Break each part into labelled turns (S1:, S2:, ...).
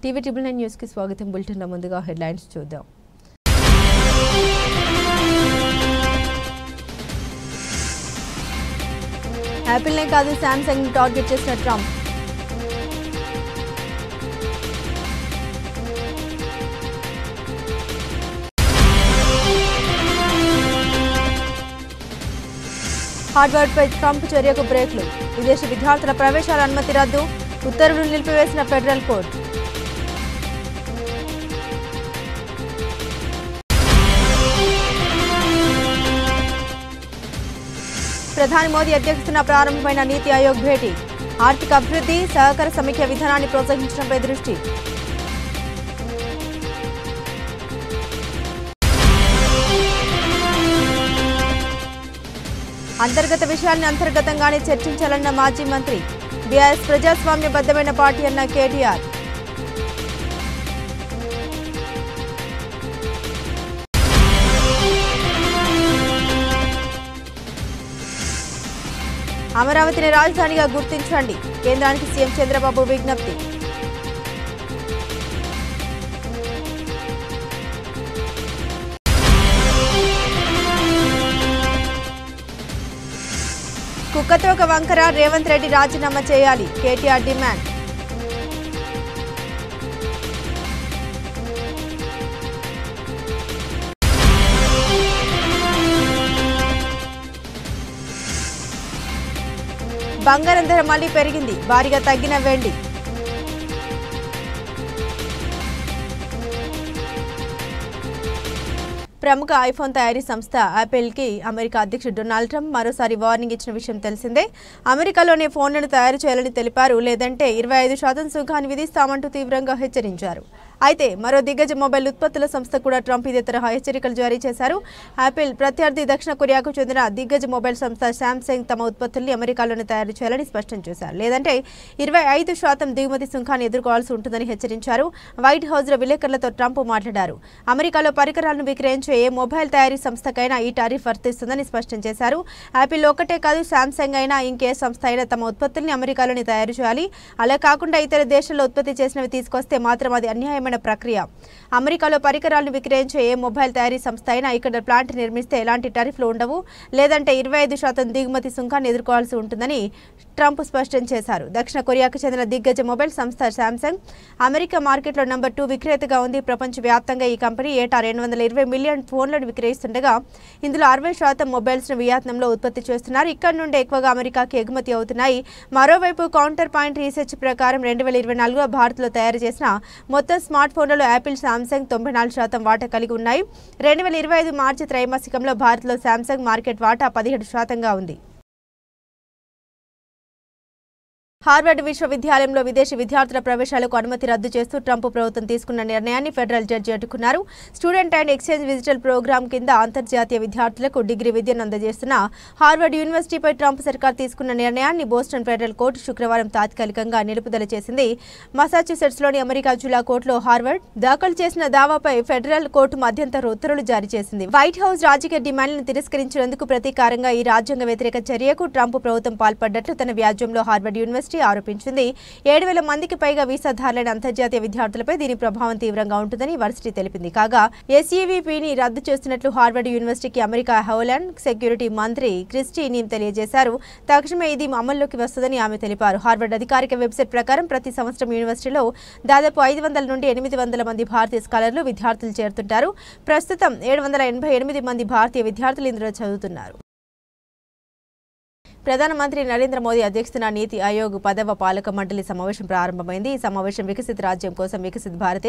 S1: TV triple 9 news కి స్వాగతం. Bulletin లో ముందుగా హెడ్లైన్స్ చూద్దాం. యాపిల్ నే కాదు శాంసంగ్ ని టార్గెట్ చేసిన ట్రంప్. హార్వర్డ్ పై ట్రంప్ చర్యకు బ్రేక్లు. విదేశీ విద్యార్థుల ప్రవేశాల అనుమతి రద్దు. ఉత్తర్వులు నిలిపివేసిన ఫెడరల్ కోర్టు. ప్రధాని మోదీ అధ్యక్షతన ప్రారంభమైన నీతి ఆయోగ్ భేటీ. ఆర్థిక అభివృద్ధి, సహకార సమీక్ష విధానాన్ని ప్రోత్సహించడంపై దృష్టి. అంతర్గత విషయాల్ని అంతర్గతంగానే చర్చించాలన్న మాజీ మంత్రి. బీఆర్ఎస్ ప్రజాస్వామ్యబద్ధమైన పార్టీ అన్న కేటీఆర్. అమరావతిని రాజధానిగా గుర్తించండి. కేంద్రానికి సీఎం చంద్రబాబు విజ్ఞప్తి. కుక్కతో ఒక వంకర, రేవంత్ రెడ్డి రాజీనామా చేయాలి. కేటీఆర్ డిమాండ్. బంగారం ధర మళ్లీ పెరిగింది. భారీగా తగ్గిన వెండి. ప్రముఖ ఐఫోన్ తయారీ సంస్థ యాపిల్ కి అమెరికా అధ్యక్షుడు డొనాల్డ్ ట్రంప్ మరోసారి వార్నింగ్ ఇచ్చిన విషయం తెలిసిందే. అమెరికాలోనే ఫోన్లను తయారు చేయాలని తెలిపారు. లేదంటే 25% సుంకాన్ని విధిస్తామంటూ తీవ్రంగా హెచ్చరించారు. అయితే మరో దిగ్గజ మొబైల్ ఉత్పత్తుల సంస్థ కూడా ట్రంప్ ఇదే తరహా హెచ్చరికలు జారీ చేశారు. యాపిల్ ప్రత్యర్థి దక్షిణ కొరియాకు చెందిన దిగ్గజ మొబైల్ సంస్థ శాంసంగ్ తమ ఉత్పత్తుల్ని అమెరికాలోనే తయారు చేయాలని స్పష్టం చేశారు. లేదంటే 25% దిగుమతి సుంకాన్ని ఎదుర్కోవాల్సి ఉంటుందని హెచ్చరించారు. వైట్ హౌస్ లో విలేకరులతో ట్రంప్ మాట్లాడారు. అమెరికాలో పరికరాలను విక్రయించే ఏ మొబైల్ తయారీ సంస్థకైనా ఈ టారిఫ్ వర్తిస్తుందని స్పష్టం చేశారు. యాపిల్ ఒకటే కాదు, శాంసంగ్ అయినా ఇంకే సంస్థ అయినా తమ ఉత్పత్తుల్ని అమెరికాలోనే తయారు చేయాలి. అలా కాకుండా ఇతర దేశాల్లో ఉత్పత్తి చేసినవి తీసుకొస్తే మాత్రం అది అన్యాయమైన ప్రక్రియ. అమెరికాలో పరికరాలను విక్రయించే ఏ మొబైల్ తయారీ సంస్థ అయినా ఇక్కడ ప్లాంట్ నిర్మిస్తే ఎలాంటి టారిఫ్లు ఉండవు. లేదంటే 25% దిగుమతి సుంకాన్ని ఎదుర్కోవాల్సి ఉంటుందని ట్రంప్ స్పష్టం చేశారు. దక్షిణ కొరియాకు చెందిన దిగ్గజ మొబైల్ సంస్థ శాంసంగ్ అమెరికా మార్కెట్లో నంబర్ 2 విక్రేతగా ఉంది. ప్రపంచవ్యాప్తంగా ఈ కంపెనీ ఏటా 220 మిలియన్ ఫోన్లను విక్రయిస్తుండగా ఇందులో 60% మొబైల్స్ ను వియత్నాంలో ఉత్పత్తి చేస్తున్నారు. ఇక్కడ నుండి ఎక్కువగా అమెరికాకి ఎగుమతి అవుతున్నాయి. మరోవైపు కౌంటర్ పాయింట్ రీసెర్చ్ ప్రకారం 2024లో భారత్లో తయారు చేసిన మొత్తం స్మార్ట్ ఫోన్లలో యాపిల్, శాంసంగ్ 94% వాటా కలిగి ఉన్నాయి. 2025 మార్చి త్రైమాసికంలో భారత్లో శాంసంగ్ మార్కెట్ వాటా 17%గా ఉంది. హార్వర్డ్ విశ్వవిద్యాలయంలో విదేశీ విద్యార్థుల ప్రవేశాలకు అనుమతి రద్దు చేస్తూ ట్రంప్ ప్రభుత్వం తీసుకున్న నిర్ణయాన్ని ఫెడరల్ జడ్జి అడ్డుకున్నారు. స్టూడెంట్ అండ్ ఎక్స్చేంజ్ విజిటల్ ప్రోగ్రాం కింద అంతర్జాతీయ విద్యార్థులకు డిగ్రీ విద్యను అందజేస్తున్న హార్వర్డ్ యూనివర్సిటీపై ట్రంప్ సర్కార్ తీసుకున్న నిర్ణయాన్ని బోస్టన్ ఫెడరల్ కోర్టు శుక్రవారం తాత్కాలికంగా నిలుపుదల చేసింది. మసాచ్యుసెట్స్లోని అమెరికా జిల్లా కోర్టులో హార్వర్డ్ దాఖలు చేసిన దావాపై ఫెడరల్ కోర్టు మధ్యంతర ఉత్తర్వులు జారీ చేసింది. వైట్ హౌస్ రాజకీయ డిమాండ్లను తిరస్కరించినందుకు ప్రతీకారంగా ఈ రాజ్యాంగ వ్యతిరేక చర్యకు ట్రంప్ ప్రభుత్వం పాల్పడ్డట్లు తన వ్యాజ్యంలో హార్వర్డ్ యూనివర్సిటీ ఆరోపించింది. 7,000 మందికి పైగా వీసాదారులైన అంతర్జాతీయ విద్యార్థులపై దీని ప్రభావం తీవ్రంగా ఉంటుందని వర్సిటీ తెలిపింది. కాగా ఎస్ఈవిపిని రద్దు చేస్తున్నట్లు హార్వర్డ్ యూనివర్సిటీకి అమెరికా హోమ్లాండ్ సెక్యూరిటీ మంత్రి క్రిస్టీ నీమ్ తెలియజేశారు. తక్షణమే ఇది అమల్లోకి వస్తుందని ఆమె తెలిపారు. హార్వర్డ్ అధికారిక వెబ్సైట్ ప్రకారం ప్రతి సంవత్సరం యూనివర్సిటీలో దాదాపు 500 నుండి 800 మంది భారతీయ స్కాలర్లు విద్యార్థులు చేరుతుంటారు. ప్రస్తుతం 788 మంది భారతీయ విద్యార్థులు ఇందులో చదువుతున్నారు. ప్రధానమంత్రి నరేంద్ర మోదీ అధ్యక్షతన నీతి ఆయోగ్ 10వ పాలక మండలి సమావేశం ప్రారంభమైంది. ఈ సమావేశం వికసిత రాజ్యం కోసం వికసిత్ భారత్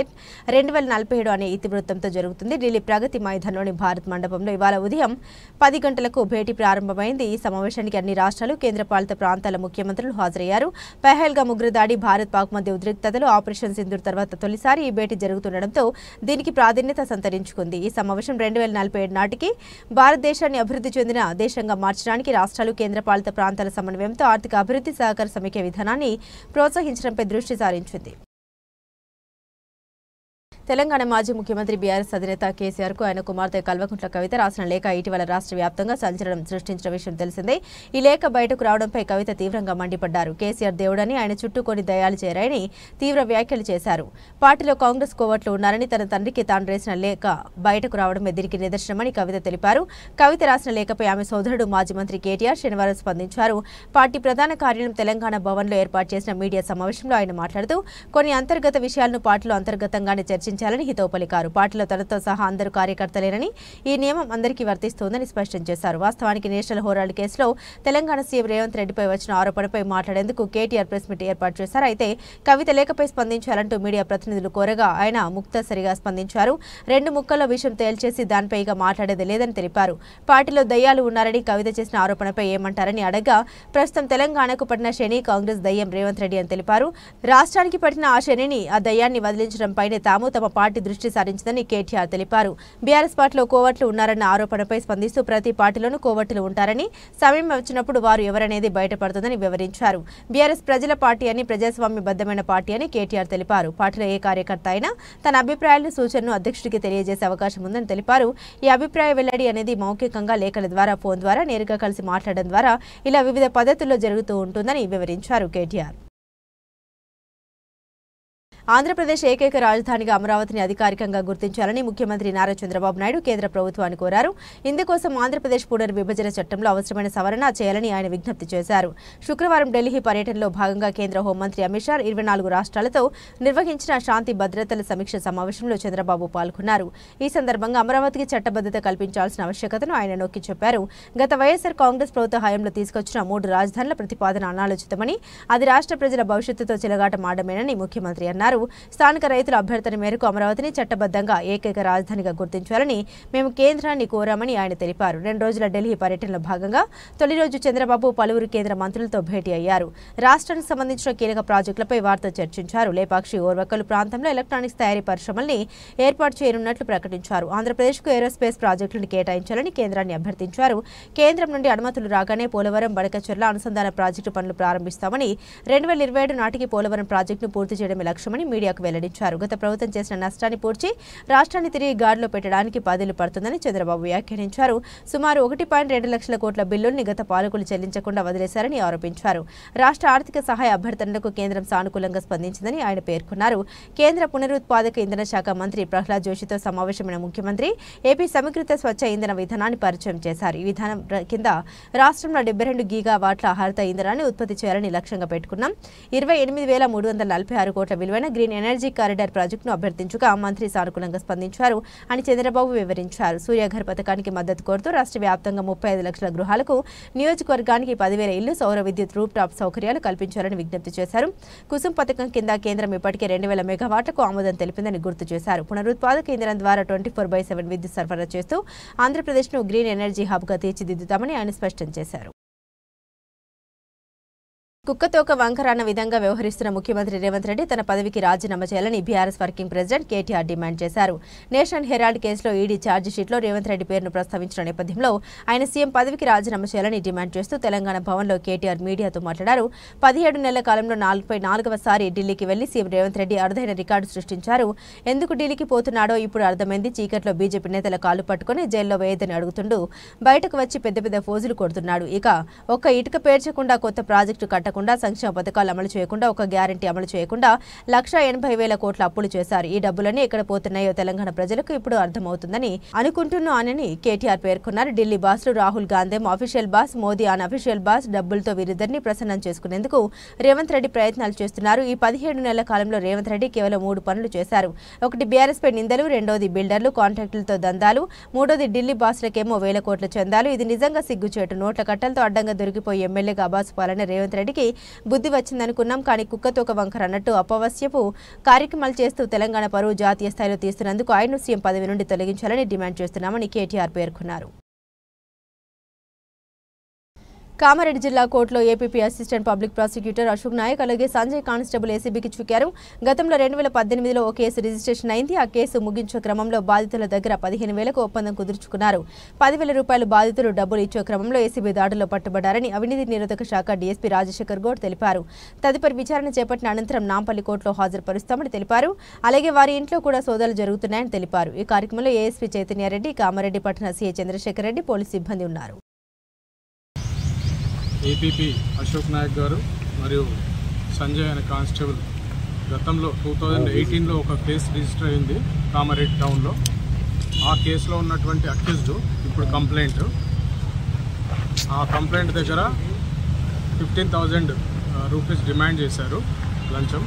S1: 2047 అనే ఇతివృత్తంతో జరుగుతుంది. ఢిల్లీ ప్రగతి మైదానంలోని భారత్ మండపంలో ఇవాళ ఉదయం 10 గంటలకు భేటీ ప్రారంభమైంది. ఈ సమావేశానికి అన్ని రాష్ట్రాలు, కేంద్రపాలిత ప్రాంతాల ముఖ్యమంత్రులు హాజరయ్యారు. పహల్గామ్ ఉగ్రదాడి, భారత్ పాక్ మధ్య ఉద్రిక్తతలు, ఆపరేషన్ సింధూర్ తర్వాత తొలిసారి ఈ భేటీ జరుగుతుండటంతో దీనికి ప్రాధాన్యత సంతరించుకుంది. ఈ సమావేశం 2047 నాటికి భారతదేశాన్ని అభివృద్ధి చెందిన దేశంగా మార్చడానికి రాష్ట్రాలు, కేంద్రపాలిత ప్రాంతాల సమన్వయంతో ఆర్థిక అభివృద్ధి, సహకార సమీక్ష విధానాన్ని ప్రోత్సహించడంపై దృష్టి సారించింది. తెలంగాణ మాజీ ముఖ్యమంత్రి బీఆర్ఎస్ అధినేత కేసీఆర్ కు ఆయన కుమార్తె కల్వకుంట్ల కవిత రాసిన లేఖ ఇటీవల రాష్ట్ర వ్యాప్తంగా సంచలనం సృష్టించిన విషయం తెలిసిందే. ఈ లేఖ బయటకు రావడంపై కవిత తీవ్రంగా మండిపడ్డారు. కేసీఆర్ దేవుడని, ఆయన చుట్టూ కొన్ని దయాలు చేరాయని తీవ్ర వ్యాఖ్యలు చేశారు. పార్టీలో కాంగ్రెస్ కోవట్లు ఉన్నారని, తన తండ్రికి తాను రాసిన లేఖ బయటకు రావడమే దీనికి నిదర్శనమని కవిత తెలిపారు. కవిత రాసిన లేఖపై ఆమె సోదరుడు మాజీ మంత్రి కేటీఆర్ శనివారం స్పందించారు. పార్టీ ప్రధాన కార్యాలయం తెలంగాణ భవన్లో ఏర్పాటు చేసిన మీడియా సమావేశంలో ఆయన మాట్లాడుతూ కొన్ని అంతర్గత విషయాలను పార్టీలో అంతర్గతంగానే చర్చించాలని హితవు పలికారు. పార్టీలో తనతో సహా అందరూ కార్యకర్తలేనని, ఈ నియమం అందరికీ వర్తిస్తోందని స్పష్టం చేశారు. వాస్తవానికి నేషనల్ హోరాల్డ్ కేసులో తెలంగాణ సీఎం రేవంత్ రెడ్డిపై వచ్చిన ఆరోపణపై మాట్లాడేందుకు కేటీఆర్ ప్రెస్ మీట్ ఏర్పాటు చేశారు. అయితే కవిత లేఖపై స్పందించాలంటూ మీడియా ప్రతినిధులు కోరగా ఆయన ముక్తసరిగా స్పందించారు. 2 ముక్కల్లో విషయం తేల్చేసి దానిపై ఇక మాట్లాడేది లేదని తెలిపారు. పార్టీలో దయ్యాలు ఉన్నారని కవిత చేసిన ఆరోపణపై ఏమంటారని అడగ్గా ప్రస్తుతం తెలంగాణకు పట్టిన శని కాంగ్రెస్ దయ్యం రేవంత్ రెడ్డి అని తెలిపారు. రాష్ట్రానికి పట్టిన ఆ శనిని, ఆ దయ్యాన్ని వదిలించడంపైనే తాము తమ పార్టీ దృష్టి సారించిందని కేటీఆర్ తెలిపారు. బీఆర్ఎస్ పార్టీలో కోవట్లు ఉన్నారన్న ఆరోపణపై స్పందిస్తూ ప్రతి పార్టీలోనూ కోవట్లు ఉంటారని, సమయం వచ్చినప్పుడు వారు ఎవరనేది బయటపడుతుందని వివరించారు. బీఆర్ఎస్ ప్రజల పార్టీ అని, ప్రజాస్వామ్యబద్ధమైన పార్టీ అని కేటీఆర్ తెలిపారు. పార్టీలో ఏ కార్యకర్త అయినా తన అభిప్రాయాలను, సూచనను అధ్యక్షుడికి తెలియజేసే అవకాశం ఉందని తెలిపారు. ఈ అభిప్రాయ వెల్లడి అనేది మౌఖికంగా, లేఖల ద్వారా, ఫోన్ ద్వారా, నేరుగా కలిసి మాట్లాడడం ద్వారా ఇలా వివిధ పద్ధతుల్లో జరుగుతూ ఉంటుందని వివరించారు కేటీఆర్. ఆంధ్రప్రదేశ్ ఏకైక రాజధానిగా అమరావతిని అధికారికంగా గుర్తించాలని ముఖ్యమంత్రి నారా చంద్రబాబు నాయుడు కేంద్ర ప్రభుత్వాన్ని కోరారు. ఇందుకోసం ఆంధ్రప్రదేశ్ పునర్విభజన చట్టంలో అవసరమైన సవరణ చేయాలని ఆయన విజ్ఞప్తి చేశారు. శుక్రవారం ఢిల్లీ పర్యటనలో భాగంగా కేంద్ర హోంమంత్రి అమిత్ షా 24 రాష్ట్రాలతో నిర్వహించిన శాంతి భద్రతల సమీక్ష సమావేశంలో చంద్రబాబు పాల్గొన్నారు. ఈ సందర్భంగా అమరావతికి చట్టబద్ధత కల్పించాల్సిన ఆవశ్యకతను ఆయన నొక్కి చెప్పారు. గత వైఎస్ఆర్ కాంగ్రెస్ ప్రభుత్వ హయాంలో తీసుకొచ్చిన 3 రాజధానుల ప్రతిపాదన అనాలోచితమని, అది రాష్ట్ర ప్రజల భవిష్యత్తుతో చెలగాటమాడమేనని ముఖ్యమంత్రి అన్నారు. స్థానిక రైతుల అభ్యర్థన మేరకు అమరావతిని చట్టబద్ధంగా ఏకైక రాజధానిగా గుర్తించాలని మేము కేంద్రాన్ని కోరామని ఆయన తెలిపారు. 2 రోజుల ఢిల్లీ పర్యటనలో భాగంగా తొలి రోజు చంద్రబాబు పలువురు కేంద్ర మంత్రులతో భేటీ అయ్యారు. రాష్ట్రానికి సంబంధించిన కీలక ప్రాజెక్టులపై వారితో చర్చించారు. లేపాక్షి, ఓర్వకల్ ప్రాంతంలో ఎలక్ట్రానిక్స్ తయారీ పరిశ్రమల్ని ఏర్పాటు చేయనున్నట్లు ప్రకటించారు. ఆంధ్రప్రదేశ్కు ఏరోస్పేస్ ప్రాజెక్టులను కేటాయించాలని కేంద్రాన్ని అభ్యర్థించారు. కేంద్రం నుండి అనుమతులు రాగానే పోలవరం, బడకచెర్ల అనుసంధాన ప్రాజెక్టు పనులు ప్రారంభిస్తామని, 2027 నాటికి పోలవరం ప్రాజెక్టును పూర్తి చేయడమే లక్ష్యమని మీడియాకు వెల్లడించారు. గత ప్రభుత్వం చేసిన నష్టాన్ని పూడ్చి రాష్ట్రాన్ని తిరిగి గాడిలో పెట్టడానికి 10 ఏళ్లు పడుతుందని చంద్రబాబు వ్యాఖ్యానించారు. సుమారు 1.2 లక్షల కోట్ల బిల్లుల్ని గత పాలకులు చెల్లించకుండా వదిలేశారని ఆరోపించారు. రాష్ట్ర ఆర్థిక సహాయ అభ్యర్థనలకు కేంద్రం సానుకూలంగా స్పందించిందని ఆయన పేర్కొన్నారు. కేంద్ర పునరుత్పాదక ఇంధన శాఖ మంత్రి ప్రహ్లాద్ జోషితో సమావేశమైన ముఖ్యమంత్రి ఏపీ సమీకృత స్వచ్ఛ ఇంధన విధానాన్ని పరిచయం చేశారు. ఈ విధానం కింద రాష్ట్రంలో 72 గీగావాట్ల హరిత ఇంధనాన్ని ఉత్పత్తి చేయాలని లక్ష్యంగా పెట్టుకున్నాం. 28,346 కోట్ల విలువైన గ్రీన్ ఎనర్జీ కారిడార్ ప్రాజెక్టును అభ్యర్థించగా మంత్రి సానుకూలంగా స్పందించారు అని చంద్రబాబు వివరించారు. సూర్యఘర్ పథకానికి మద్దతు కోరుతూ రాష్ట్ర వ్యాప్తంగా 35 లక్షల గృహాలకు, నియోజకవర్గానికి 10,000 ఇళ్లు, సౌర విద్యుత్ రూప్ టాప్ సౌకర్యాలు కల్పించాలని విజ్ఞప్తి చేశారు. కుసుమ్ పథకం కింద కేంద్రం ఇప్పటికే 2,000 మెగావాట్లకు ఆమోదం తెలిపిందని గుర్తు చేశారు. పునరుత్పాదక ఇంధనం ద్వారా 24/7 విద్యుత్ సరఫరా చేస్తూ ఆంధ్రప్రదేశ్ను గ్రీన్ ఎనర్జీ హబ్గా తీర్చిదిద్దుతామని ఆయన స్పష్టం చేశారు. కుక్కతోక వంకర అన్న విధంగా వ్యవహరిస్తున్న ముఖ్యమంత్రి రేవంత్ రెడ్డి తన పదవికి రాజీనామా చేయాలని BRS working president KTR demand చేశారు. నేషనల్ హెరాల్డ్ కేసులో ఈడీ ఛార్జిషీట్లో రేవంత్ రెడ్డి పేరును ప్రస్తావించిన నేపథ్యంలో ఆయన సీఎం పదవికి రాజీనామా చేయాలని డిమాండ్ చేస్తూ తెలంగాణ భవన్లో కేటీఆర్ మీడియాతో మాట్లాడారు. 17 నెలల కాలంలో 4వ సారి ఢిల్లీకి వెళ్లి సీఎం రేవంత్ రెడ్డి అరుదైన రికార్డు సృష్టించారు. ఎందుకు ఢిల్లీకి పోతున్నాడో ఇప్పుడు అర్థమైంది. చీకట్లో బీజేపీ నేతల కాలు పట్టుకుని జైల్లో వేయదని అడుగుతుండూ బయటకు వచ్చి పెద్ద పెద్ద ఫోజులు కొడుతున్నాడు. ఇక ఒక్క ఇటుక పేర్చకుండా, కొత్త ప్రాజెక్టు కట్టకుండా, సంక్షేమ పథకాలు అమలు చేయకుండా, ఒక గ్యారంటీ అమలు చేయకుండా 1,80,000 కోట్ల అప్పులు చేశారు. ఈ డబ్బులన్నీ ఎక్కడ పోతున్నాయో తెలంగాణ ప్రజలకు ఇప్పుడు అర్థమవుతుందని అనుకుంటున్నానని కేటీఆర్ పేర్కొన్నారు. ఢిల్లీ బాస్లు Rahul Gandhi official boss, Modi unofficial boss. డబ్బులతో వీరిద్దరిని ప్రసన్నం చేసుకునేందుకు రేవంత్ రెడ్డి ప్రయత్నాలు చేస్తున్నారు. ఈ 17 నెలల కాలంలో రేవంత్ రెడ్డి కేవలం 3 పనులు చేశారు. ఒకటి బీఆర్ఎస్ పై నిందలు, రెండోది బిల్డర్లు, కాంట్రాక్టులతో దందాలు, మూడోది ఢిల్లీ బాస్లకేమో 1,000 కోట్ల చందాలు. ఇది నిజంగా సిగ్గుచేటు. నోట్ల కట్టలతో అడ్డంగా దొరికిపోయి ఎమ్మెల్యేగా అబాసు పాలన రేవంత్ రెడ్డికి బుద్ధి వచ్చిందనుకున్నాం. కానీ కుక్కతోక వంకర అన్నట్టు అపవస్యపు కార్యక్రమాలు చేస్తూ తెలంగాణ పరువు జాతీయ స్థాయిలో తీస్తున్నందుకు ఆయన్ను సీఎం పదవి నుండి తొలగించాలని డిమాండ్ చేస్తున్నామని కేటీఆర్ పేర్కొన్నారు. కామారెడ్డి జిల్లా కోర్టులో APP assistant public prosecutor Ashok Naik అలాగే సంజయ్ కానిస్టేబుల్ ఏసీబీకి చిక్కారు. గతంలో 2018లో ఓ కేసు రిజిస్ట్రేషన్ అయింది. ఆ కేసు ముగించే క్రమంలో బాధితుల దగ్గర 15,000కు ఒప్పందం కుదుర్చుకున్నారు. 10,000 రూపాయలు బాధితులు డబ్బులు ఇచ్చే క్రమంలో ఏసీబీ దాడుల్లో పట్టుబడ్డారని అవినీతి నిరోధక శాఖ డీఎస్పీ రాజశేఖర్ గౌడ్ తెలిపారు. తదుపరి విచారణ చేపట్టిన అనంతరం నాంపల్లి కోర్టులో హాజరుపరుస్తామని తెలిపారు. అలాగే వారి ఇంట్లో కూడా సోదాలు జరుగుతున్నాయని తెలిపారు. ఈ కార్యక్రమంలో ఏఎస్పీ చైతన్యారెడ్డి, కామారెడ్డి పట్టణ సీఐ చంద్రశేఖర్ రెడ్డి, పోలీసు సిబ్బంది ఉన్నారు.
S2: ఏపీపీ అశోక్ నాయక్ గారు మరియు సంజయ్ అనే కానిస్టేబుల్ గతంలో 2018లో ఒక కేసు రిజిస్టర్ అయింది కామారెడ్డి టౌన్లో. ఆ కేసులో ఉన్నటువంటి అక్యూజ్డ్ ఇప్పుడు కంప్లైంట్. ఆ కంప్లైంట్ దగ్గర 15,000 రూపీస్ డిమాండ్ చేశారు లంచం.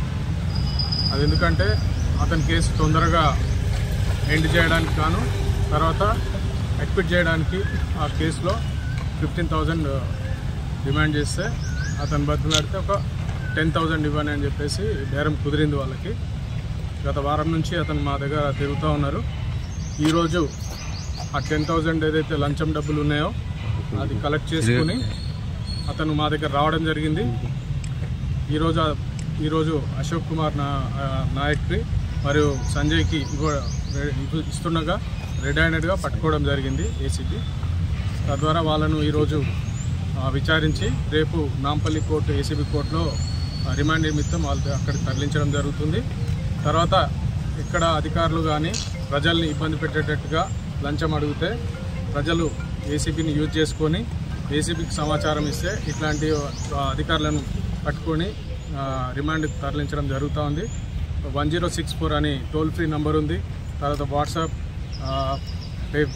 S2: అది ఎందుకంటే అతని కేసు తొందరగా ఎండ్ చేయడానికి గాను తర్వాత అక్విట్ చేయడానికి ఆ కేసులో 15,000 డిమాండ్ చేస్తే అతను బతిలాడితే ఒక 10,000 ఇవ్వని అని చెప్పేసి బేరం కుదిరింది వాళ్ళకి. గత వారం నుంచి అతను మా దగ్గర తిరుగుతూ ఉన్నారు. ఈరోజు ఆ 10,000 ఏదైతే లంచం డబ్బులు ఉన్నాయో అది కలెక్ట్ చేసుకుని అతను మా దగ్గర రావడం జరిగింది. ఈరోజు అశోక్ కుమార్ నాయక్కి మరియు సంజయ్కి ఇస్తుండగా రెడ్ హ్యాండెడ్గా పట్టుకోవడం జరిగింది ఏసీబీ. తద్వారా వాళ్ళను ఈరోజు విచారించి రేపు నాంపల్లి కోర్టు ఏసీబీ కోర్టులో రిమాండ్ నిమిత్తం వాళ్ళకి అక్కడికి తరలించడం జరుగుతుంది. తర్వాత ఇక్కడ అధికారులు కానీ ప్రజల్ని ఇబ్బంది పెట్టేటట్టుగా లంచం అడిగితే ప్రజలు ఏసీబీని యూజ్ చేసుకొని ఏసీబీకి సమాచారం ఇస్తే ఇట్లాంటి అధికారులను పట్టుకొని రిమాండ్కి తరలించడం జరుగుతూ ఉంది. 1064 అని టోల్ ఫ్రీ నంబర్ ఉంది. తర్వాత వాట్సాప్,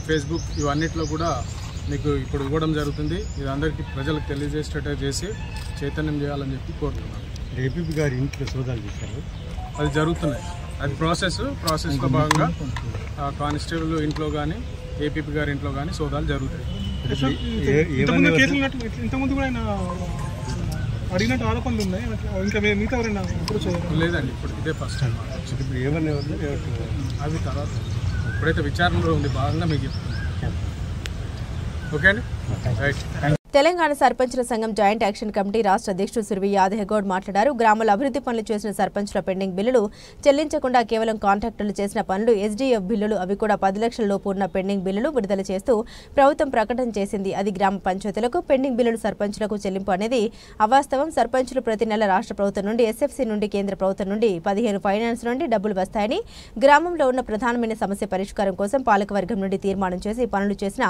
S2: ఫేస్బుక్ ఇవన్నిట్లో కూడా మీకు ఇప్పుడు ఇవ్వడం జరుగుతుంది. ఇది అందరికీ ప్రజలకు తెలియజేసేటట్టు చేసి చైతన్యం చేయాలని చెప్పి కోరుతున్నాను.
S3: ఏపీపీ గారి ఇంట్లో సోదాలు చేశారు,
S2: అది జరుగుతున్నాయి. అది ప్రాసెస్లో భాగంగా కానిస్టేబుల్ ఇంట్లో కానీ ఏపీపీ గారి ఇంట్లో కానీ సోదాలు జరుగుతాయి.
S4: ఇంతకుముందు కూడా ఆయన అడిగినట్టు ఆరోపణలు ఉన్నాయి. ఇంకా మిగతా ఎవరైనా
S2: లేదండి, ఇప్పుడు ఇదే ఫస్ట్ టైం.
S3: ఇప్పుడు ఏమన్నా
S2: అవి తర్వాత ఇప్పుడైతే విచారణలో ఉంది భాగంగా మీకు చెప్తున్నాను. ఓకే అండి, రైట్.
S1: తెలంగాణ సర్పంచుల సంఘం జాయింట్ యాక్షన్ కమిటీ రాష్ట్ర అధ్యక్షుడు సుర్వి యాదయ్యగౌడ్ మాట్లాడారు. గ్రామాల అభివృద్ధి పనులు చేసిన సర్పంచుల పెండింగ్ బిల్లులు చెల్లించకుండా కేవలం కాంట్రాక్టర్లు చేసిన పనులు, ఎస్డీఎఫ్ బిల్లులు, అవి కూడా 10 లక్షల లోపు ఉన్న పెండింగ్ బిల్లులు విడుదల చేస్తూ ప్రభుత్వం ప్రకటన చేసింది. అది గ్రామ పంచాయతీలకు పెండింగ్ బిల్లులు సర్పంచులకు చెల్లింపు అనేది అవాస్తవం. సర్పంచులు ప్రతి నెల రాష్ట్ర ప్రభుత్వం నుండి, ఎస్ఎఫ్సీ నుండి, కేంద్ర ప్రభుత్వం నుండి, 15 ఫైనాన్స్ నుండి డబ్బులు వస్తాయని, గ్రామంలో ఉన్న ప్రధానమైన సమస్య పరిష్కారం కోసం పాలకవర్గం నుండి తీర్మానం చేసి పనులు చేసిన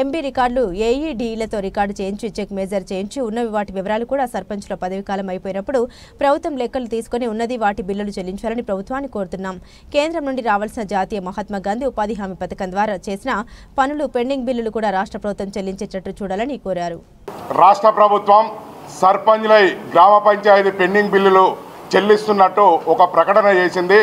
S1: ఎంబీ రికార్డులు ఏఈడీలతో రికార్డు చేయించి చెక్ మేజర్ చేయించి ఉన్నవి వాటి వివరాలు కూడా సర్పంచుల పదవీకాలం అయిపోయినప్పుడు ప్రభుత్వం లెక్కలు తీసుకుని ఉన్నది వాటి బిల్లులు చెల్లించాలని ప్రభుత్వాన్ని కోరుతున్నాం. కేంద్రం నుండి రావాల్సిన జాతీయ మహాత్మా గాంధీ ఉపాధి హామీ పథకం ద్వారా చేసిన పనులు, పెండింగ్ బిల్లులు కూడా రాష్ట్ర ప్రభుత్వం చెల్లించేటట్టు చూడాలని కోరారు.
S5: రాష్ట్ర ప్రభుత్వం సర్పంచులై గ్రామ పంచాయతీ పెండింగ్ బిల్లులు చెల్లిస్తున్నట్టు ఒక ప్రకటన చేసింది.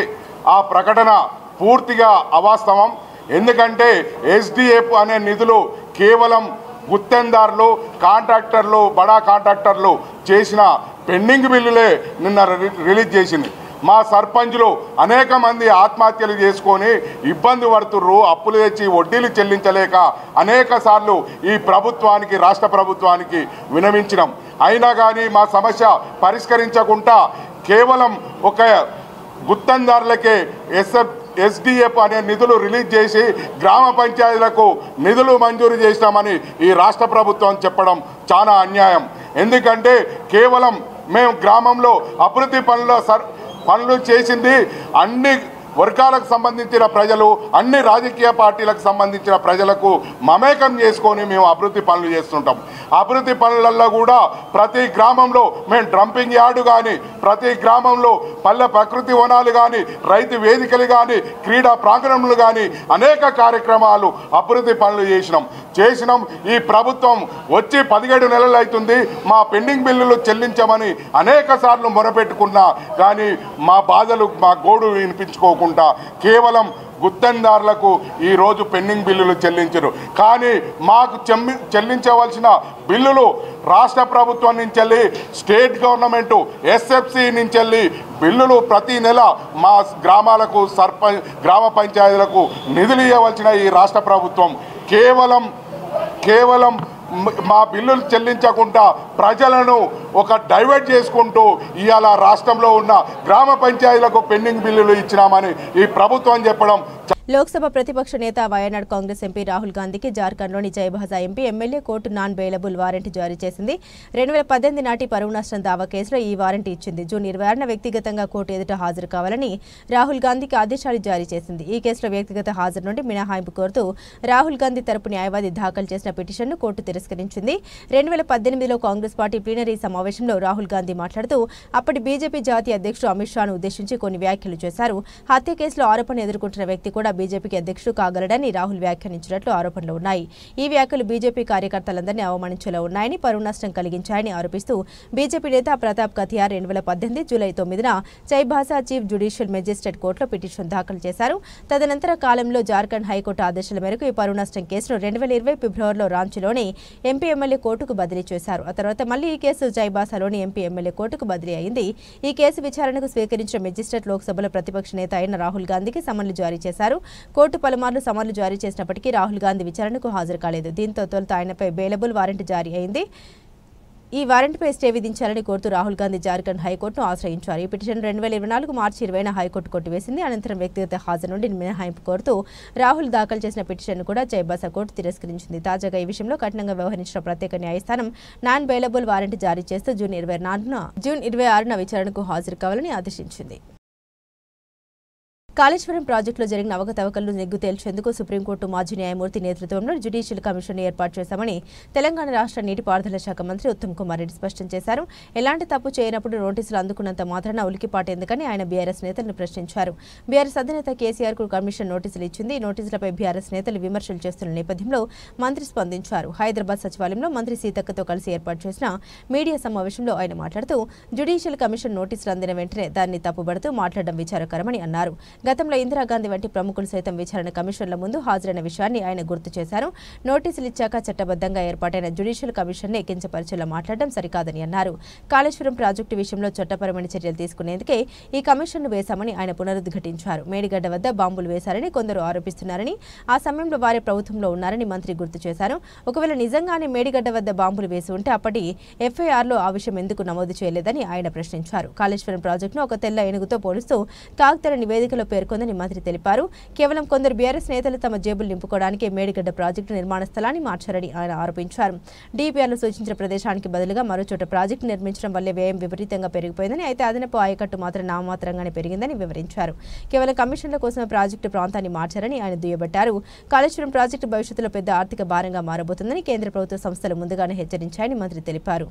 S5: ఆ ప్రకటన పూర్తిగా అవాస్తవం. ఎందుకంటే ఎస్డిఎఫ్ అనే నిధులు కేవలం గుత్తేదారులు, కాంట్రాక్టర్లు, బడా కాంట్రాక్టర్లు చేసిన పెండింగ్ బిల్లులే నిన్న రిలీజ్ చేసింది. మా సర్పంచులు అనేక మంది ఆత్మహత్యలు చేసుకొని ఇబ్బంది పడుతుర్రు. అప్పులు తెచ్చి వడ్డీలు చెల్లించలేక అనేక సార్లు ఈ ప్రభుత్వానికి, రాష్ట్ర ప్రభుత్వానికి విన్నవించినాం. అయినా కానీ మా సమస్య పరిష్కరించకుండా కేవలం ఒక గుత్తేదారులకే ఎస్డిఎఫ్ అనే నిధులు రిలీజ్ చేసి గ్రామ పంచాయతీలకు నిధులు మంజూరు చేసినామని ఈ రాష్ట్ర ప్రభుత్వం చెప్పడం చాలా అన్యాయం. ఎందుకంటే కేవలం మేము గ్రామంలో అభివృద్ధి పనులు చేసింది అన్ని వర్గాలకు సంబంధించిన ప్రజలు, అన్ని రాజకీయ పార్టీలకు సంబంధించిన ప్రజలకు మమేకం చేసుకొని మేము అభివృద్ధి పనులు చేస్తుంటాం. అభివృద్ధి పనులలో కూడా ప్రతి గ్రామంలో మేము డ్రంపింగ్ యార్డు కానీ, ప్రతి గ్రామంలో పల్లె ప్రకృతి వనాలు కానీ, రైతు వేదికలు కానీ, క్రీడా ప్రాంగణములు కానీ అనేక కార్యక్రమాలు అభివృద్ధి పనులు చేసినాం. ఈ ప్రభుత్వం వచ్చి 17 నెలలు అవుతుంది. మా పెండింగ్ బిల్లులు చెల్లించమని అనేక సార్లు మొరపెట్టుకున్నా కానీ మా బాధలు, మా గోడు వినిపించుకోకుండా కేవలం గుత్తేదారులకు ఈరోజు పెండింగ్ బిల్లులు చెల్లించరు. కానీ మాకు చెల్లించవలసిన బిల్లులు రాష్ట్ర ప్రభుత్వం నుంచి వెళ్ళి, స్టేట్ గవర్నమెంటు, ఎస్ఎఫ్సి నుంచి వెళ్ళి బిల్లులు ప్రతి నెల మా గ్రామాలకు, గ్రామ పంచాయతీలకు నిధులు ఇవ్వవలసిన ఈ రాష్ట్ర ప్రభుత్వం కేవలం మా బిల్లులు చెల్లించకుండా ప్రజలను ఒక డైవర్ట్ చేసుకుంటూ ఇవాళ రాష్ట్రంలో ఉన్న గ్రామ పంచాయతీలకు పెండింగ్ బిల్లులు ఇచ్చినామని ఈ ప్రభుత్వం చెప్పడం.
S1: లోక్సభ ప్రతిపక్ష నేత వయనాడ్ కాంగ్రెస్ ఎంపీ రాహుల్ గాంధీకి జార్ఖండ్లోని జయభాజా MP MLA court non bailable warrant జారీ చేసింది. 2018 నాటి పరువు నష్టం దావా కేసులో ఈ వారెంట్ ఇచ్చింది. జూన్ 26న వ్యక్తిగతంగా కోర్టు ఎదుట హాజరు కావాలని రాహుల్ గాంధీకి ఆదేశాలు జారీ చేసింది. ఈ కేసులో వ్యక్తిగత హాజరు నుండి మినహాయింపు కోరుతూ రాహుల్ గాంధీ తరపు న్యాయవాది దాఖలు చేసిన పిటిషన్ను కోర్టు తిరస్కరించింది. 2018లో కాంగ్రెస్ పార్టీ ప్లీనరీ సమావేశంలో రాహుల్ గాంధీ మాట్లాడుతూ అప్పటి బీజేపీ జాతీయ అధ్యక్షుడు అమిత్ షాను ఉద్దేశించి కొన్ని వ్యాఖ్యలు చేశారు. హత్య కేసులో ఆరోపణ ఎదుర్కొంటున్న వ్యక్తి కూడా బీజేపీకి అధ్యక్షుడు కాగలడని రాహుల్ వ్యాఖ్యానించినట్లు ఆరోపణలు ఉన్నాయి. ఈ వ్యాఖ్యలు బీజేపీ కార్యకర్తలందరినీ అవమానించేలా ఉన్నాయని, పరువు నష్టం కలిగించాయని ఆరోపిస్తూ బీజేపీ నేత ప్రతాప్ కథియార్ 2018 జూలై 9న చైబాసా చీఫ్ జ్యుడిషియల్ మెజిస్ట్రేట్ కోర్టులో పిటిషన్ దాఖలు చేశారు. తదనంతర కాలంలో జార్ఖండ్ హైకోర్టు ఆదేశాల మేరకు ఈ పరువు నష్టం కేసును 2020 ఫిబ్రవరిలో రాంచీలోని ఎంపీ ఎమ్మెల్యే కోర్టుకు బదిలీ చేశారు. ఆ తర్వాత మళ్లీ ఈ కేసు చైబాసాలోని ఎంపీ ఎమ్మెల్యే కోర్టుకు బదిలీ అయింది. ఈ కేసు విచారణకు స్వీకరించిన మెజిస్ట్రేట్ లోక్సభలో ప్రతిపక్ష నేత అయిన రాహుల్ గాంధీకి సమన్లు జారీ చేశారు. కోర్టు పలుమార్లు సమన్లు జారీ చేసినప్పటికీ రాహుల్ గాంధీ విచారణకు హాజరు కాలేదు. దీంతో తొలుత ఆయనపై బెయిలబుల్ వారెంట్ జారీ అయింది. ఈ వారెంట్పై స్టే విధించాలని కోరుతూ రాహుల్ గాంధీ జార్ఖండ్ హైకోర్టును ఆశ్రయించారు. ఈ పిటిషన్ 2024 మార్చి 20న హైకోర్టు కొట్టివేసింది. అనంతరం వ్యక్తిగత హాజరు నుండి మినహాయింపు కోరుతూ రాహుల్ దాఖలు చేసిన పిటిషన్ను కూడా చైబాసా కోర్టు తిరస్కరించింది. తాజాగా ఈ విషయంలో కఠినంగా వ్యవహరించిన ప్రత్యేక న్యాయస్థానం నాన్ బెయిలబుల్ వారెంట్ జారీ చేస్తూ జూన్ 26న విచారణకు హాజరు కావాలని ఆదేశించింది. కాళేశ్వరం ప్రాజెక్టులో జరిగిన అవకతవకలను నిగ్గు తేల్చేందుకు సుప్రీంకోర్టు మాజీ న్యాయమూర్తి నేతృత్వంలో జ్యుడిషియల్ కమిషన్ ఏర్పాటు చేశామని తెలంగాణ రాష్ట్ర నీటిపారుదల శాఖ మంత్రి ఉత్తమ్ కుమార్ రెడ్డి స్పష్టం చేశారు. ఎలాంటి తప్పు చేయనప్పుడు నోటీసులు అందుకున్నంత మాత్రాన ఉలికిపాటేందుకని ఆయన బీఆర్ఎస్ నేతలను ప్రశ్నించారు. బీఆర్ఎస్ అధినేత కేసీఆర్ కు కమిషన్ నోటీసులు ఇచ్చింది. ఈ నోటీసులపై బీఆర్ఎస్ నేతలు విమర్శలు చేస్తున్న నేపథ్యంలో మంత్రి స్పందించారు. హైదరాబాద్ సచివాలయంలో మంత్రి సీతక్కతో కలిసి ఏర్పాటు చేసిన మీడియా సమావేశంలో ఆయన మాట్లాడుతూ జ్యుడిషియల్ కమిషన్ నోటీసులు అందిన వెంటనే దాన్ని తప్పుబడుతూ మాట్లాడడం విచారకరమని అన్నారు. గతంలో ఇందిరాగాంధీ వంటి ప్రముఖులు సైతం విచారణ కమిషన్ల ముందు హాజరైన విషయాన్ని ఆయన గుర్తు చేశారు. నోటీసులు ఇచ్చాక చట్టబద్దంగా ఏర్పాటైన జ్యుడిషియల్ కమిషన్నే కించపరిచేలా మాట్లాడడం సరికాదని అన్నారు. కాళేశ్వరం ప్రాజెక్టు విషయంలో చట్టపరమైన చర్యలు తీసుకునేందుకే ఈ కమిషన్ను వేశామని ఆయన పునరుద్ఘాటించారు. మేడిగడ్డ వద్ద బాంబులు వేశారని కొందరు ఆరోపిస్తున్నారని, ఆ సమయంలో వారే ప్రభుత్వంలో ఉన్నారని మంత్రి గుర్తు చేశారు. ఒకవేళ నిజంగానే మేడిగడ్డ వద్ద బాంబులు వేసి ఉంటే అప్పటి ఎఫ్ఐఆర్లో ఆ విషయం ఎందుకు నమోదు చేయలేదని ఆయన ప్రశ్నించారు. కాళేశ్వరం ప్రాజెక్టును ఒక తెల్ల ఏనుగుతో పోలుస్తూ కాగ్తెర నివేదికలో పేర్కొందని మంత్రి తెలిపారు. కేవలం కొందరు బీఆర్ఎస్ నేతలు తమ జేబులు నింపుకోవడానికి మేడిగడ్డ ప్రాజెక్టు నిర్మాణ స్థలాన్ని మార్చారని ఆయన ఆరోపించారు. డీపీఆర్లో సూచించిన ప్రదేశానికి బదులుగా మరో చోట ప్రాజెక్టు నిర్మించడం వల్లే వ్యయం విపరీతంగా పెరిగిపోయిందని, అయితే అదనపు ఆయకట్టు మాత్రం నామమాత్రంగానే పెరిగిందని వివరించారు. కేవలం కమిషన్ల కోసం ప్రాజెక్టు ప్రాంతాన్ని మార్చారని ఆయన దుయ్యబట్టారు. కాళేశ్వరం ప్రాజెక్టు భవిష్యత్తులో పెద్ద ఆర్థిక భారంగా మారబోతుందని కేంద్ర ప్రభుత్వ సంస్థలు ముందుగానే హెచ్చరించాయని మంత్రి తెలిపారు.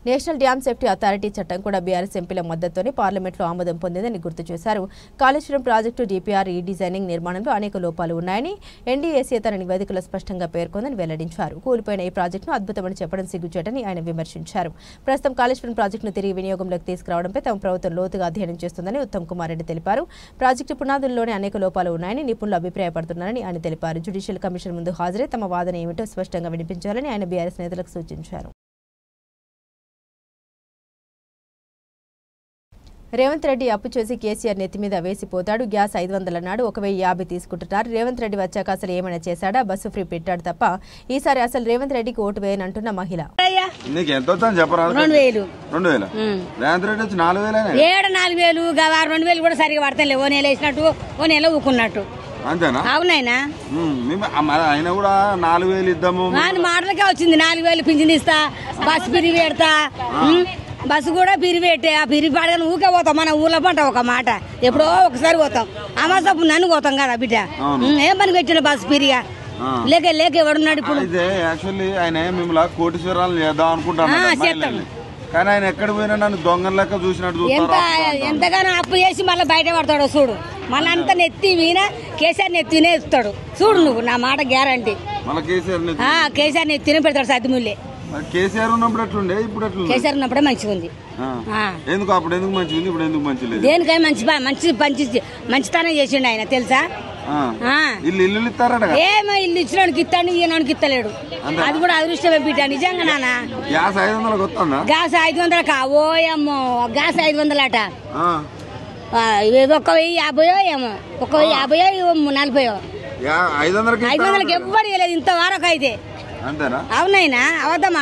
S1: నేషనల్ డ్యామ్ సేఫ్టీ అథారిటీ చట్టం కూడా బీఆర్ఎస్ ఎంపీల మద్దతుతోనే పార్లమెంట్లో ఆమోదం పొందిందని గుర్తు చేశారు. కాళేశ్వరం ప్రాజెక్టు డీపీఆర్ రీడిజైనింగ్ నిర్మాణంలో అనేక లోపాలు ఉన్నాయని ఎన్డీఏసీ తన నివేదికలో స్పష్టంగా పేర్కొందని వెల్లడించారు. కూలిపోయిన ఈ ప్రాజెక్టును అద్భుతమని చెప్పడం సిగ్గుచేటని ఆయన విమర్శించారు. ప్రస్తుతం కాళేశ్వరం ప్రాజెక్టును తిరిగి వినియోగంలోకి తీసుకురావడంపై తమ ప్రభుత్వం లోతుగా అధ్యయనం చేస్తుందని ఉత్తమ్ కుమార్ రెడ్డి తెలిపారు. ప్రాజెక్టు పునాదుల్లోనే అనేక లోపాలు ఉన్నాయని నిపుణులు అభిప్రాయపడుతున్నారని ఆయన తెలిపారు. జ్యుడిషియల్ కమిషన్ ముందు హాజరై తమ వాదన ఏమిటో స్పష్టంగా వినిపించాలని ఆయన బీఆర్ఎస్ నేతలకు సూచించారు. రేవంత్ రెడ్డి అప్పు చేసి కేసీఆర్ నెత్తి మీద వేసిపోతాడు. గ్యాస్ 500 అన్నాడు, 1050 తీసుకుంటున్నారు. రేవంత్ రెడ్డి వచ్చాక అసలు ఏమైనా చేశాడా? బస్సు ఫ్రీ పెట్టాడు తప్ప ఈసారి అసలు రేవంత్ రెడ్డికి ఓటు వేయనంటున్న మహిళ.
S6: నీకు ఎంత వచ్చని చెప్పరా? 2000 రేవంత్ రెడ్డి వచ్చి 4000 2000 కూడా సరిగా పడతాయి. ఓ నెల వేసినట్టు ఓ నెల ఊకున్నట్టు అంతేనా? అవునైనా ఆయన కూడా 4000 ఇద్దాము మాటలకే వచ్చింది. 4000 పింఛన్ ఇస్తా, బస్సు పిరి పెడతా, బస్సు కూడా పిరి పెట్టే. ఆ పిరి పడగానే ఊకే పోతాం. మన ఊర్లో పంట ఒక మాట ఎప్పుడో ఒకసారి పోతాం. అమాసపు నన్ను పోతాం కదా బిడ్డ. ఏం పని పెట్టిన బస్సు పిరిగా లేక ఎవడున్నాడు ఇప్పుడు? ఆయన మిమ్మల్ని కోటీశ్వరాలు చేద్దాం అనుకుంటాను, కానీ ఆయన ఎక్కడ పోయినా నన్ను దొంగ లెక్క చూసినట్టు ఎంతగానో అప్పు చేసి మళ్ళీ బయట పడతాడు చూడు. మళ్ళీ అంతా నెత్తి వీణ కేసీఆర్ నెత్తినే ఇస్తాడు చూడు. నువ్వు నా మాట గ్యారంటీ. కేసీఆర్ నెత్తినే పెడతాడు సత్తిముల్లే. కేసీఆర్ ఉన్నప్పుడు ఎట్లుండే, ఇప్పుడు కేసీఆర్ ఉన్నప్పుడే మంచిగా ఉంది. ఎందుకు అప్పుడు ఎందుకు మంచిగా ఉంది, ఇప్పుడు ఎందుకు మంచి లేదు? దేనికై మంచితనం చేసిండు ఆయన తెలుసా? ఇల్లు ఇస్తారట. ఏమో ఇల్లు ఇచ్చినానికి ఇస్తాడు, ఈయనకి ఇస్తలేడు. అది కూడా అదృష్టమే బిడ్డ నిజంగా. నాన్న గ్యాస్ 500 వస్తుందా? గ్యాస్ 500 ఓయమ్మో, గ్యాస్ 500 అట. 1050 ఏమో, 1050 40 500కి ఎవ్వరు ఇవ్వలేదు ఇంతవరకు. అయితే అంతేనా?
S7: అవునైనా అబద్ధం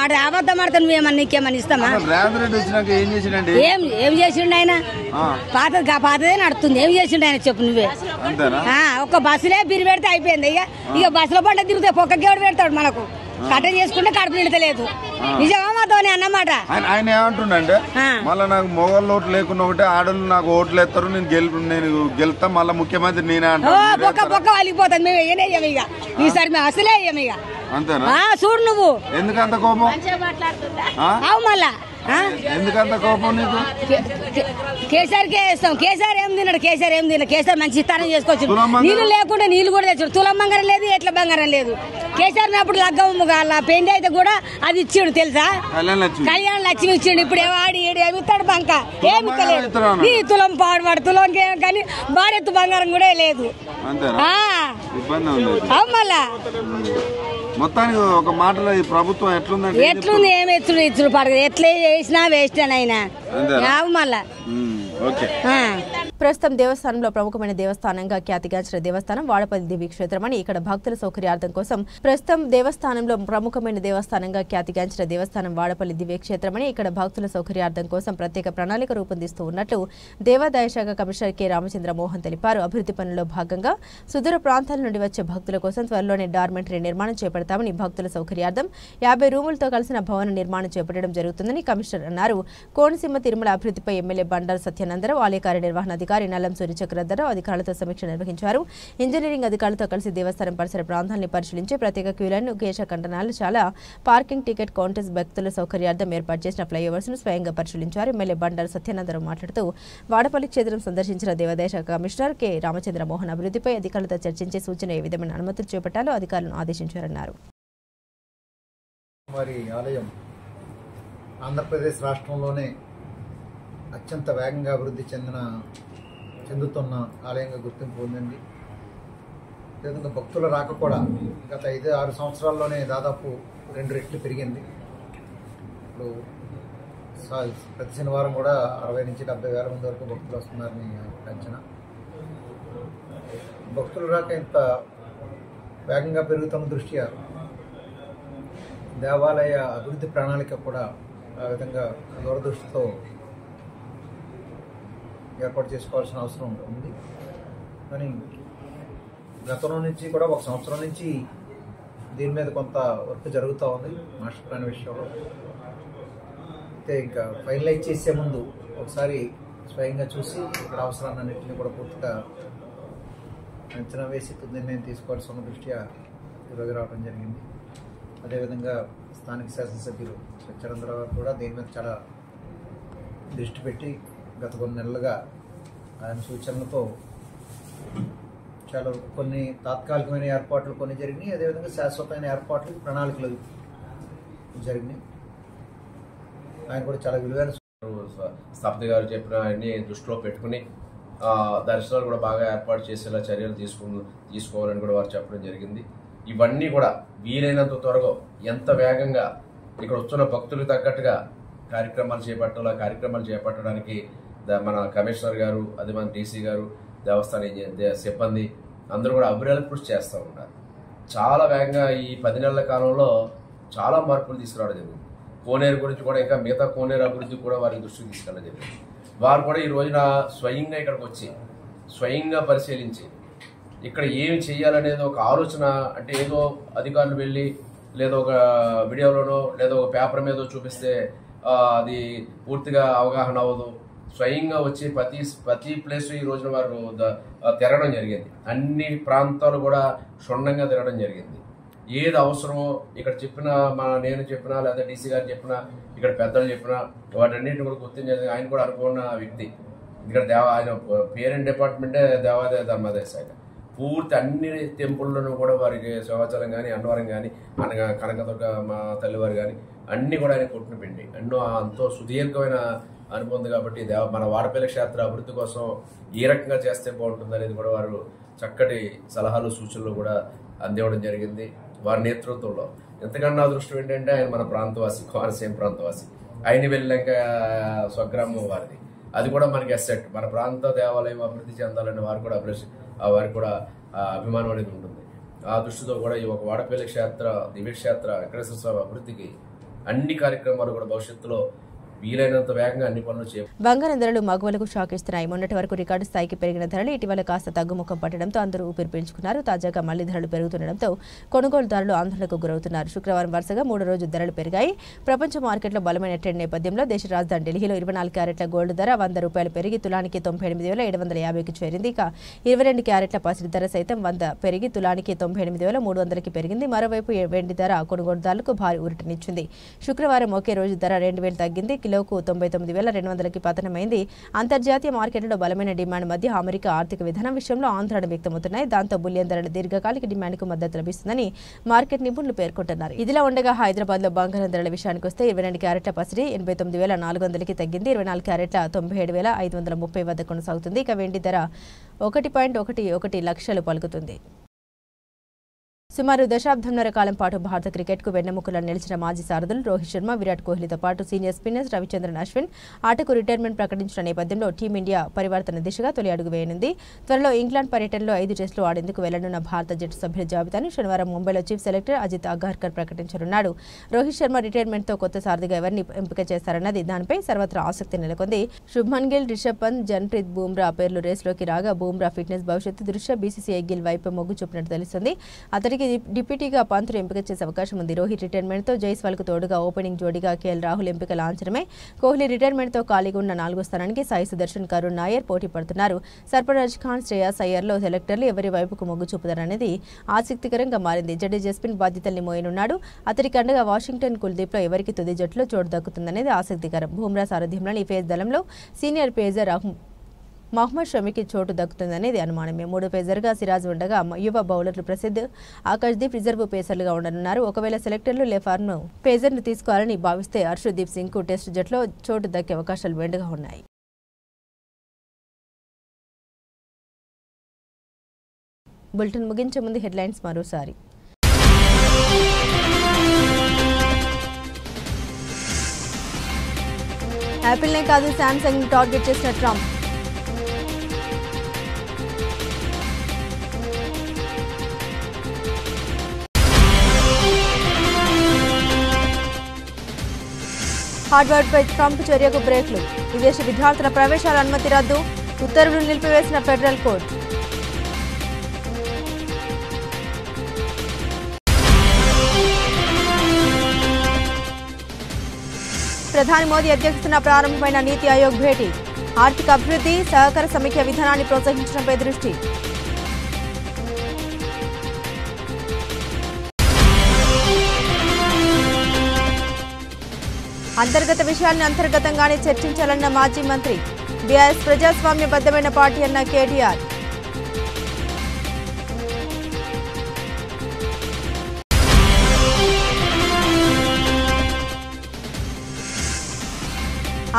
S7: ఆడితే నువ్వేమన్నా నీకేమన్నా ఇస్తామా?
S6: రేవంత్ రెడ్డి వచ్చినాక ఏం చేసిండండి?
S7: ఏం చేసిండు ఆయన? పాతదే నడుతుంది. ఏం చేసిండు ఆయన చెప్పు నువ్వే.
S6: అంతేనా?
S7: ఒక బస్సులే బిరి పెడితే అయిపోయింది. ఇక బస్సులో పంట తిరిగితే పొక్కకేవాడు పెడతాడు మనకు. కట్ట చేసుకుంటే కడుపు నిండతలేదు. నిజమా మాతోనే అన్నమాట.
S6: ఆయన ఏమంటుండే మళ్ళీ నాకు మొగోళ్ళు ఓట్లు లేకుండా ఒకటే ఆడోళ్ళు నాకు ఓట్లు వేస్తారు, నేను గెలుతా, మళ్ళీ ముఖ్యమంత్రి నేనే అంటాను.
S7: పొక్క వాలిపోతుంది. మేము వేయనేయ్యాము ఇక ఈసారి. మేము అసలే వేయము ఇక.
S6: అంతేనా?
S7: చూడు నువ్వు
S6: ఎందుకంత కోపం?
S7: అవు మళ్ళా
S6: ఎందుకంత కోపం నీకు?
S7: కేసీఆర్కే వేస్తాం. కేసీఆర్ ఏం తిన్నాడు? కేసీఆర్ మంచి ఇస్తానం చేసుకోవచ్చు. నీళ్లు లేకుండా నీళ్లు కూడా తెచ్చాడు. తులం బంగారం లేదు, ఎట్ల బంగారం లేదు. కేసీఆర్ అప్పుడు లగ్గమ్మ పెండి అయితే కూడా అది ఇచ్చిండు తెలుసా? కళ్యాణ లక్ష్మి ఇచ్చిండు. ఇప్పుడు ఏవాడి ఏమి ఇస్తాడు? బంక ఏమి ఇస్తలేదు. ఈ తులం పాడువాడు తులం కానీ బాడెత్తు బంగారం కూడా లేదు. అవు మళ్ళా
S6: మొత్తానికి ఒక మాటలో ఈ ప్రభుత్వం ఎట్లుందంటే
S7: ఎట్లుంది? ఏమి ఇచ్చుడు పడదు. ఎట్లా చేసినా వేస్ట్ అయినా మళ్ళా.
S1: ప్రస్తుతం దేవస్థానంలో ప్రముఖమైన దేవస్థానంగా ఖ్యాతిగాంచిన దేవస్థానం వాడపల్లి దివ్యక్షేత్రమని ఇక్కడ భక్తుల సౌకర్యార్థం కోసం ప్రస్తుతం దేవస్థానంలో ప్రముఖమైన దేవస్థానంగా ఖ్యాతిగాంచిన దేవస్థానం వాడపల్లి దివ్యక్షేత్రమని ఇక్కడ భక్తుల సౌకర్యార్థం కోసం ప్రత్యేక ప్రణాళిక రూపొందిస్తూ ఉన్నట్లు దేవాదాయ శాఖ కమిషనర్ కె రామచంద్ర మోహన్ తెలిపారు. అభివృద్ధి పనుల్లో భాగంగా సుదూర ప్రాంతాల నుండి వచ్చే భక్తుల కోసం త్వరలోనే డార్మెంటరీ నిర్మాణం చేపడతామని, భక్తుల సౌకర్యార్థం 50 రూములతో కలిసిన భవన నిర్మాణం చేపట్టడం జరుగుతుందని కమిషనర్ అన్నారు. కోనసీమ తిరుమల అభివృద్ధిపై ఎమ్మెల్యే బండారు సత్యానందరావు, ఆలయ కార్యనిర్వహణ అధికారి నల్లం సూర్యచక్రధరరావు అధికారులతో సమీక్ష నిర్వహించారు. ఇంజనీరింగ్ అధికారులతో కలిసి దేవస్థానం పరిసర ప్రాంతాలను పరిశీలించి ప్రత్యేక క్యూలైన్, కేశ కంటనాలు, చాలా పార్కింగ్, టికెట్ కౌంటర్స్, భక్తుల సౌకర్యార్థం ఏర్పాటు చేసిన ఫ్లైఓవర్స్ ను స్వయంగా పరిశీలించారు. ఎమ్మెల్యే బండారు సత్యానందరావు మాట్లాడుతూ వాడపల్లి క్షేత్రం సందర్శించిన దేవాదాయ శాఖ కమిషనర్ కె రామచంద్ర మోహన్ అభివృద్ధిపై అధికారులతో చర్చించి సూచన ఏ విధమైన అనుమతులు చేపట్టాలో అధికారులను ఆదేశించారన్నారు.
S8: ఆంధ్రప్రదేశ్ రాష్ట్రంలోనే అత్యంత వేగంగా అభివృద్ధి చెందుతున్న ఆలయంగా గుర్తింపు పొందింది. అదేవిధంగా భక్తుల రాక కూడా గత 5-6 సంవత్సరాల్లోనే దాదాపు 2 రెట్లు పెరిగింది. ఇప్పుడు ప్రతి శనివారం కూడా 60 నుంచి 70 వేల మంది వరకు భక్తులు వస్తున్నారని అంచనా. భక్తుల రాక ఇంత వేగంగా పెరుగుతున్న దృష్ట్యా దేవాలయ అభివృద్ధి ప్రణాళిక కూడా ఆ విధంగా దూరదృష్టితో ఏర్పాటు చేసుకోవాల్సిన అవసరం ఉంది. కానీ గతంలో నుంచి కూడా 1 సంవత్సరం నుంచి దీని మీద కొంత వర్క్ జరుగుతూ ఉంది మాస్టర్ ప్లాన్ విషయంలో. అయితే ఇంకా ఫైనలైజ్ చేసే ముందు ఒకసారి స్వయంగా చూసి ఇక్కడ అవసరాలన్నింటినీ కూడా పూర్తిగా అంచనా వేసి నిర్ణయం తీసుకోవాల్సి ఉన్న దృష్ట్యా ఈరోజు రావడం జరిగింది. అదేవిధంగా స్థానిక శాసనసభ్యులు సత్యానందరావు కూడా దీని మీద చాలా దృష్టి పెట్టి గత కొన్ని నెలలుగా ఆయన సూచనలతో చాలా కొన్ని తాత్కాలికమైన ఏర్పాట్లు కొన్ని జరిగినాయి. అదేవిధంగా శాశ్వతమైన ఏర్పాట్లు ప్రణాళికలు జరిగినాయి. ఆయన కూడా చాలా విలువైన
S9: స్థాపతి గారు చెప్పిన అన్ని దృష్టిలో పెట్టుకుని దర్శనాలు కూడా బాగా ఏర్పాటు చేసేలా చర్యలు తీసుకోవాలని కూడా వారు చెప్పడం జరిగింది. ఇవన్నీ కూడా వీలైనంత త్వరగా ఎంత వేగంగా ఇక్కడ వస్తున్న భక్తులకు తగ్గట్టుగా కార్యక్రమాలు చేపట్టాలి. ఆ కార్యక్రమాలు చేపట్టడానికి మన కమిషనర్ గారు, అదే మన డీసీ గారు, దేవస్థాన సిబ్బంది అందరూ కూడా అభివృద్ధి కృషి చేస్తూ ఉన్నారు. చాలా వేగంగా ఈ 10 నెలల కాలంలో చాలా మార్పులు తీసుకురావడం జరిగింది. కోనేరు గురించి కూడా ఇంకా మిగతా కోనేరు అభివృద్ధి కూడా వారి దృష్టికి తీసుకెళ్ళడం జరిగింది. వారు కూడా ఈ రోజున స్వయంగా ఇక్కడికి వచ్చి స్వయంగా పరిశీలించి ఇక్కడ ఏమి చేయాలనేది ఒక ఆలోచన, అంటే ఏదో అధికారులు వెళ్ళి లేదా ఒక వీడియోలోనో లేదా ఒక పేపర్ మీద చూపిస్తే అది పూర్తిగా అవగాహన అవ్వదు. స్వయంగా వచ్చి ప్రతి ప్లేస్ ఈ రోజున వారు తిరగడం జరిగింది. అన్ని ప్రాంతాలు కూడా క్షుణ్ణంగా తిరగడం జరిగింది. ఏది అవసరమో ఇక్కడ చెప్పినా, నేను చెప్పినా లేదా డీసీ గారు చెప్పినా, ఇక్కడ పెద్దలు చెప్పినా వాటన్నిటిని కూడా గుర్తించేది ఆయన కూడా అనుకున్న వ్యక్తి. ఇక్కడ ఆయన పేరెంట్ డిపార్ట్మెంటే దేవాదాయ ధర్మాదాయ శాఖ. పూర్తి అన్ని టెంపుల్లోనూ కూడా వారికి శివాచలం కానీ, అన్నవరం కానీ, కనకదుర్గ మా తల్లివారు కానీ అన్నీ కూడా ఆయన కొట్టిన పిండి. ఎంతో సుదీర్ఘమైన అనుభవం కాబట్టి మన వాడపల్లి క్షేత్ర అభివృద్ధి కోసం ఏ రకంగా చేస్తే బాగుంటుంది అనేది కూడా వారు చక్కటి సలహాలు సూచనలు కూడా అందివ్వడం జరిగింది వారి నేతృత్వంలో. ఎంతకన్నా అదృష్టం ఏంటంటే ఆయన మన ప్రాంతవాసి, కోనసీమ ప్రాంతవాసి. ఆయన వెళ్ళాక స్వగ్రామం వారిది. అది కూడా మనకి అసెట్. మన ప్రాంత దేవాలయం అభివృద్ధి చెందాలని వారికి కూడా అభిమానం అనేది ఉంటుంది. ఆ దృష్టితో కూడా ఈ ఒక వాడపల్లి క్షేత్ర దివ్యక్షేత్ర వెంకటేశ్వర స్వామి అభివృద్ధికి అన్ని కార్యక్రమాలు కూడా భవిష్యత్తులో వీలైనంత వేగంగా అన్ని పనులు చేయాలి.
S1: బంగారం ధరలు మగువలకు షాక్ ఇస్తున్నాయి. మొన్నటి వరకు రికార్డు స్థాయికి పెరిగిన ధరలు ఇటీవల కాస్త తగ్గుముఖం పట్టడంతో అందరూ ఊపిరి పీల్చుకున్నారు. తాజాగా మళ్లీ ధరలు పెరుగుతుండడంతో కొనుగోలుదారులు ఆందోళనకు గురవుతున్నారు. శుక్రవారం వరుసగా 3 రోజు ధరలు పెరిగాయి. ప్రపంచ మార్కెట్లో బలమైన ట్రెండ్ నేపథ్యంలో దేశ రాజధాని ఢిల్లీలో 24 క్యారెట్ల గోల్డ్ ధర ₹100 పెరిగి తులానికి 98,750కి చేరింది. ఇక 22 క్యారెట్ల పసిడి ధర సైతం 100 పెరిగి తులానికి 98,300కి పెరిగింది. మరోవైపు వెండి ధర కొనుగోలుదారులకు భారీ ఊరటనిచ్చింది. శుక్రవారం ఒకే రోజు ధర 2,000 తగ్గింది. కిలోకు 99,200కి పతనమైంది. అంతర్జాతీయ మార్కెట్లో బలమైన డిమాండ్ మధ్య అమెరికా ఆర్థిక విధానం విషయంలో ఆందోళన వ్యక్తమవుతున్నాయి. దాంతో బులియన్ ధరల దీర్ఘకాలిక డిమాండ్కు మద్దతు లభిస్తుందని మార్కెట్ నిపుణులు పేర్కొంటున్నారు. ఇదిలా ఉండగా హైదరాబాద్లో బంగారం ధరల విషయానికి వస్తే 22 క్యారెట్ల పసిడి 89,400కి తగ్గింది. 24 క్యారెట్ల 97,530 వద్ద కొనసాగుతుంది. ఇక వెండి ధర 1.11 లక్షలు పలుకుతుంది. సుమారు దశాబ్దంన్నర కాలం పాటు భారత క్రికెట్కు వెన్నెముకలో నిలిచిన మాజీ సారథులు రోహిత్ శర్మ, విరాట్ కోహ్లీతో పాటు సీనియర్ స్పిన్నర్స్ రవిచంద్రన్ అశ్విన్ ఆటకు రిటైర్మెంట్ ప్రకటించిన నేపథ్యంలో టీమిండియా పరివర్తన దిశగా తొలి అడుగు వేయనుంది. త్వరలో ఇంగ్లాండ్ పర్యటనలో 5 టెస్టులు ఆడేందుకు వెళ్లనున్న భారత జట్టు సభ్యుల జాబితాను శనివారం ముంబైలో చీఫ్ సెలెక్టర్ అజిత్ అగార్కర్ ప్రకటించనున్నాడు. రోహిత్ శర్మ రిటైర్మెంట్తో కొత్త సారథిగా ఎవరిని ఎంపిక చేస్తారన్నది దానిపై సర్వత్రా ఆసక్తి నెలకొంది. శుభ్మన్ గిల్, రిషబ్ పంత్, జన్ప్రీత్ బూమ్రా పేర్లు రేసులోకి రాగా బూమ్రా ఫిట్నెస్ భవిష్యత్తు దృష్ట్యా బీసీసీఐ గిల్ వైపు మొగ్గు చూపినట్టు తెలుస్తుంది. అతడికి డిప్యూటీగా పంత్ను ఎంపిక చేసే అవకాశం ఉంది. రోహిత్ రిటైర్మెంట్తో జైస్వాల్కు తోడుగా ఓపెనింగ్ జోడీగా కేఎల్ రాహుల్ ఎంపిక లాంఛనమే. కోహ్లీ రిటైర్మెంట్తో ఖాళీగా ఉన్న 4వ స్థానానికి సాయి సుదర్శన్, కరుణ్ నాయర్ పోటీ పడుతున్నారు. సర్ఫరాజ్ ఖాన్, శ్రేయాస్ అయ్యర్లో సెలెక్టర్లు ఎవరి వైపుకు మొగ్గు చూపుతారనేది ఆసక్తికరంగా మారింది. జడేజా స్పిన్ బాధ్యతల్ని మోయనున్నాడు. అతడికి అండగా వాషింగ్టన్, కుల్దీప్లో ఎవరికి తుది జట్టులో చోటు దక్కుతుందనేది ఆసక్తికరం. బూమ్రా సారథ్యంలోని ఈ పేస్ దళంలో సీనియర్ పేసర్ మహ్మద్ షమికి చోటు దక్కుతుందనేది అనుమానమే. 3 పేసర్గా సిరాజ్ ఉండగా యువ బౌలర్లు ప్రసిద్ధ్, ఆకాశ్దీప్ రిజర్వ్ పేసర్లుగా ఉండనున్నారు. ఒకవేళ సెలెక్టర్లు లెఫార్ను పేసర్ను తీసుకోవాలని భావిస్తే హర్షదీప్ సింగ్కు టెస్ట్ జట్టులో చోటు దక్కే అవకాశాలు మెండుగా ఉన్నాయి. బులెటిన్ ముగించే ముందు హెడ్లైన్స్ మరోసారి. యాపిల్నే కాదు శాంసంగ్ టార్గెట్ చేసిన ట్రంప్. హార్డ్వర్డ్పై ట్రంప్ చర్యకు బ్రేక్లు. విదేశీ విద్యార్థుల ప్రవేశాల అనుమతి రద్దు. ఉత్తర్వులు నిలిపివేసిన ఫెడరల్ కోర్టు. ప్రధాని మోదీ అధ్యక్షతన ప్రారంభమైన నీతి ఆయోగ్ భేటీ. ఆర్థిక అభివృద్ధి, సహకార సమీక్ష విధానాన్ని ప్రోత్సహించడంపై దృష్టి. అంతర్గత విషయాన్ని అంతర్గతంగానే చర్చించాలన్న మాజీ మంత్రి. బీఆర్ఎస్ ప్రజాస్వామ్యబద్ధమైన పార్టీ అన్న కేటీఆర్.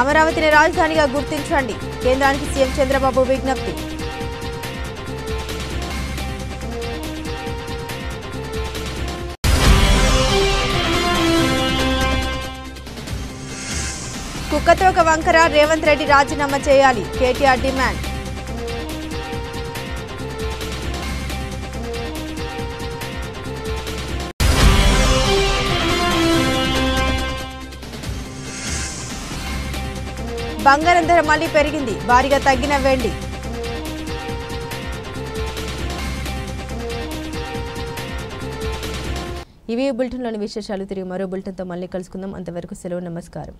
S1: అమరావతిని రాజధానిగా గుర్తించండి. కేంద్రానికి సీఎం చంద్రబాబు విజ్ఞప్తి. కుక్కతో ఒక వంకర, రేవంత్ రెడ్డి రాజీనామా చేయాలి. కేటీఆర్ డిమాండ్. బంగారం ధర మళ్లీ పెరిగింది. భారీగా తగ్గిన వెండి. ఇవి బులెటిన్లోని విశేషాలు. తిరిగి మరో బులెటిన్తో మళ్ళీ కలుసుకుందాం. అంతవరకు సెలవు. నమస్కారం.